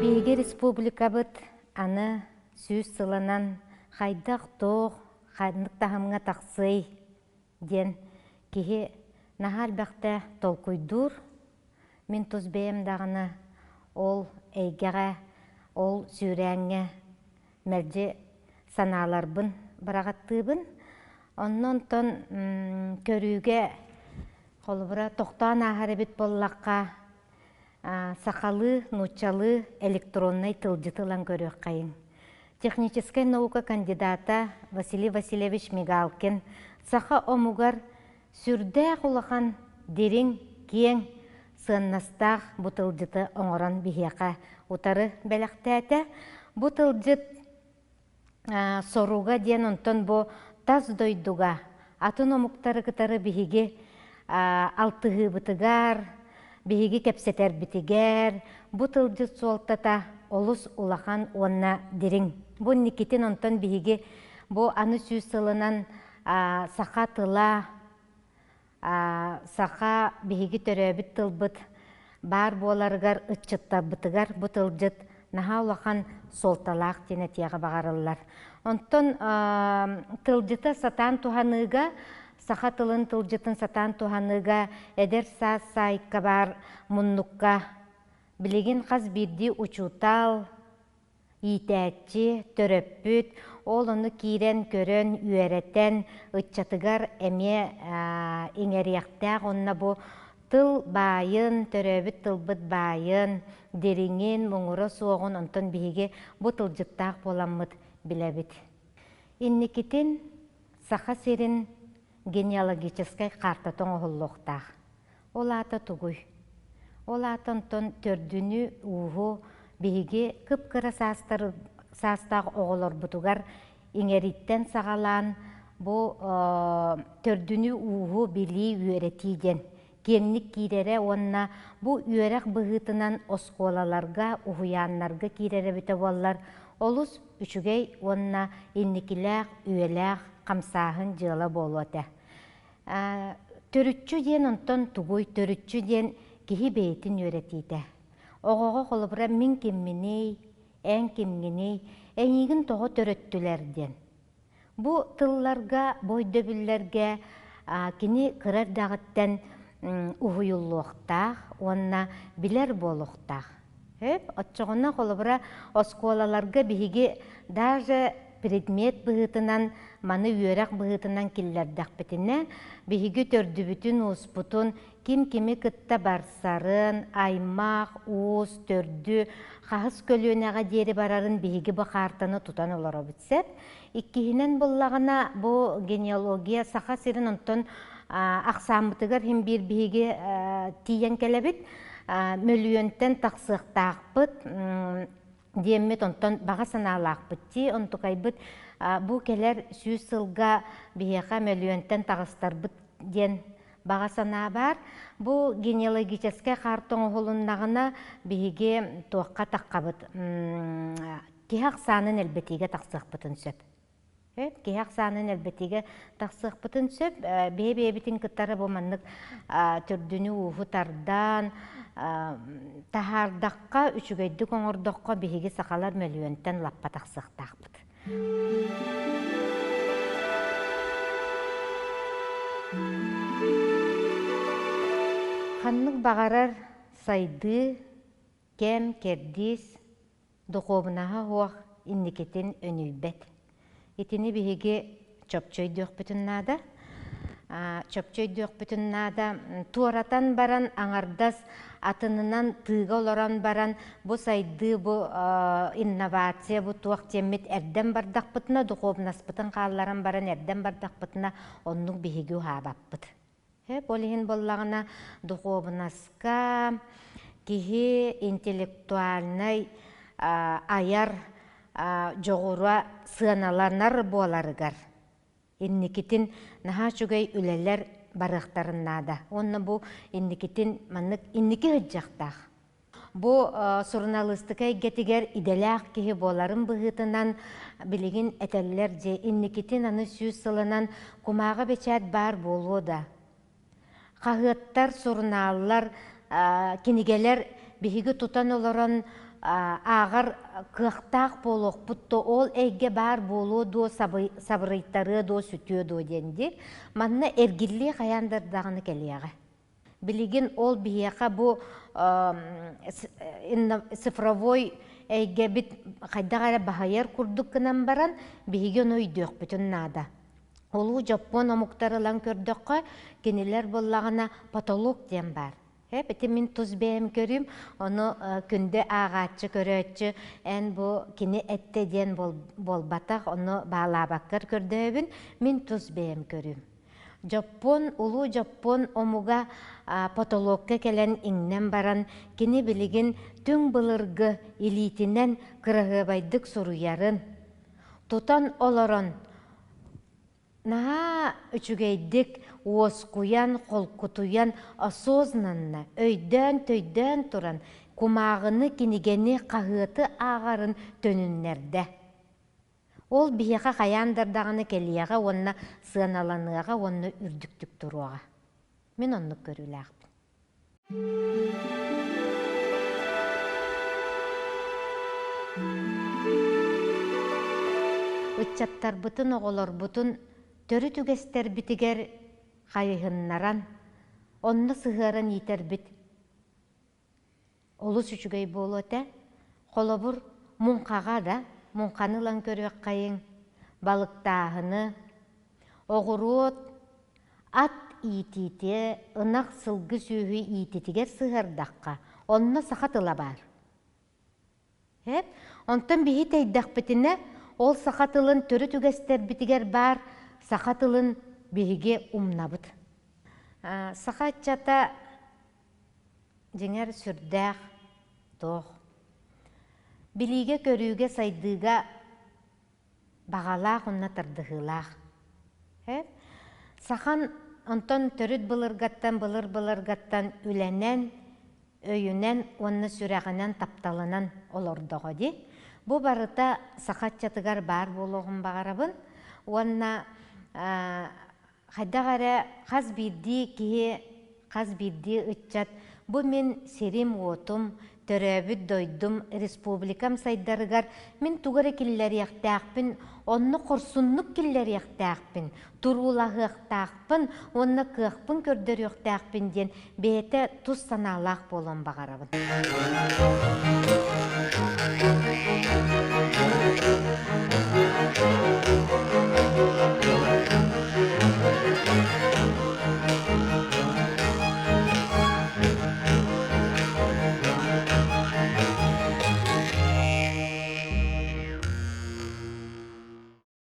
Беге республикабыт аны сүүс сыланан хайдақ тоқ хайдық тахымға тақсый ден кихи нахал бәқті толкуйдур мен тұз бейім дағыны ол әйгеға ол сүүрәңе мәрже саналарбын барағаттыбын оннон тон көрүүге қолыбыра тоқтан ахары бит боллаққа сақалы, нучалы, электронный тылжытылан көрөк қайын. Техническая наука кандидата Василий Васильевич Мигалкин сақа омугар сүрдә құлақан дерің кең сыннастақ бұтылжыты оңыран бихеқа утары бәліқтәті. Бұтылжыт соруға ден онтон бұ таз дойдуға атын омуқтары кытары бихеге алтығы бұтығар, биһиги кепсетер битигер, бу тылжыт суолтата олус улахан уонна дириң. Бу никитин онтон биһиги бу аны сүүс сылынан саха тыла, саха биһиги төрөбүт тылбыт, бар буоларыгар ытчыттарбытыгар бу тылжыт наха улахан солталаах тине тияға бағарылар. Онтон тылжыта сатан туханыга саха тылын тылжытын сатан туханыга эдер саас сайыкка бар муннукка билеген қаз бирди учутал, итәтчи, төрөппүт, ол оны кирен көрөн, үйәреттен, ытчатыгар әме еңерияқтақ онна бу тыл байын, төрөбүт тылбыт байын, дереңен, мұңыры суоғын онтон биһиге бу тылжыттақ боламмыт билебит. Инникитин саха серин генеалогическай карта тоңоһуллуохтаах. Ол ата тугуй. Ол атантон төрдүнү уһу биһиги кыпкыра саастаах оҕолор бутугар иңериттен сагалаан бу төрдүнү уһу били үөретииден. Кеңник кирере онна бу үөрэх быһыытынан оскуолаларга, уһуяаннарга кирере бите боллар. Олус үчүгэй онна инникилээх, үөлээх, камсааһын дьыала болуота. Төрүччү диэн онтон тугуй төрүччү диэн киһи бэйитин үөретиите. Оҕоҕо холобура мин кимминей, эн кимминей, эҥигин тоҕо төрөттүлэр диэн. Бу тылларга, бойдөбүллэрге кини кырар дагыттан уһуйуллуохтаах, онна билэр болуохтаах. Отчоҕуна холобура оскуолаларга биһиги даже предмет быһытынан, маны үөрэх быһытынан киллэрдэх битинэ, биһиги төрдүбүтүн успутун, ким-кими кытта барсарын, аймах, уус, төрдү, хаһыс көлүөнэҕэ диэри барарын биһиги бахаартаны тутан олоро битсеп. Иккиһинэн буллагана бу генеалогия саха сирин онтон ахсааммытыгар хим биир биһиги тиийэн келебит, мөлүөнтен тахсыахтаахпыт, диэммит онтон бага санаалаахпытти, онтукайбыт бу келер сүүс сылга биһиэха мөлүөнтен тагыстарбыт диэн бага санаа бар. Бу генеалогический картон оһулуннагына биһиги туакка таккабыт. Киһак саанын элбетиге таксыахпытын сөп. Киһак саанын элбетиге таксыахпытын сөп, бээ-бээбитин кыттары бу маннык төрдүнү уһу тардан тахардакка үчүгөйдүк оңордокко биһиги сакалар мөлүөнтен лаппа таксыахтаахпыт. Ханнык бағарар сайды, кем, кердис, духовнаха хуах инникетин өнүйбет. Итини биһиги чопчой дөхпүтүннаада. Чопчой дөхпүтүннаада туаратан баран аңардас атынынан тыга олоран баран бу сайды, бу инновация, бу туак теммит эрден бардақпытына, духовнаспытын қалларан баран эрден бардақпытына оннук биһиги ухаабаппыт. Олиһин боллағына духовнаска, киһи интеллектуальный аяр жоғура сыаналанар боларыгар. Инникитин наха чугай үлелер барықтарыннада. Онна бу инникитин маннык инники хыджақтақ. Бу сурналыстыкай гетигер иделяқ киһи боларын быһытынан билигин этеллер же инникитин аны сүүс сылынан кумаға бечәт бар болуы да. Қағыттар, сурналлар, кинигелер биһиги тутан олорон ағар кықтақ болуқ бұтты ол әйге бар болу до сабырыйтары до сүтіө до денді. Манна әргілі қаяндырдағыны кәлеға. Білеген ол бияқа бұл цифровой әйге біт қайдағара бағайар күрдік кінан баран бейген өйдіқ бүтін нада. Олу Жапон омуқтарылан көрдіққа кенелер боллағына патолог ден бар. Бәті мен тұз бәйім көрім, оны күнді ағатчы көрөтчі, ән бұл кені әтті ден болбатақ, оны бағалабаққар көрдіғін, мен тұз бәйім көрім. Улу Жапон омуға патологқа кәлін иңнен баран, кені білігін түң бұлырғы илитінен қырығы байдық сұруярын. Тұтан оларын, наға үчігейдік уоскуян, қолқутуян осознанна, өйден-төйден тұран, кумағыны кенегені қағыты ағарын төніннерді. Ол бияға қаяндардағыны кәлияға, онына сыаналаныға, онына үрдіктік тұруға. Мен онны көрілі ақпын. Үтчаттар бұтын, оғылар бұтын, төрі түгестер бітігер қайығыннаран, онны сығырын етер біт. Олы сүчігей болу өте, қолабыр мұнқаға да, мұнқанылан көрек қайың, балықтағыны, оғырот, ат итите, ынақ сылғы сүйі итетігер сығырдаққа, онны сақатыла бар. Онтан бейі тәйдақ бітіне, ол сақатылын түрі түгестер бітігер бар, сақатылын бейге умнабыт. Сақатчата жеңер сүрдәқ, тоқ. Біліге көріге сайдыға бағалақ онна тардығылақ. Сақан онтан түріт бұлыргаттан үленен, өйінен, онны сүрәғінен тапталынан олордығы де. Бұ барыта сақатчатығар бар болуғын бағарабын. Онна қайдағары қаз бірді үтчат. Бұ мен серем отым, төрәбіт дойдым, республикам сайдарыгар, мен туғыры келлер яқтақпын, онны қорсунлық келлер яқтақпын, тұрулағы яқтақпын, онны қықпын көрдер яқтақпын ден, бейті тұз саналақ болын бағарабын.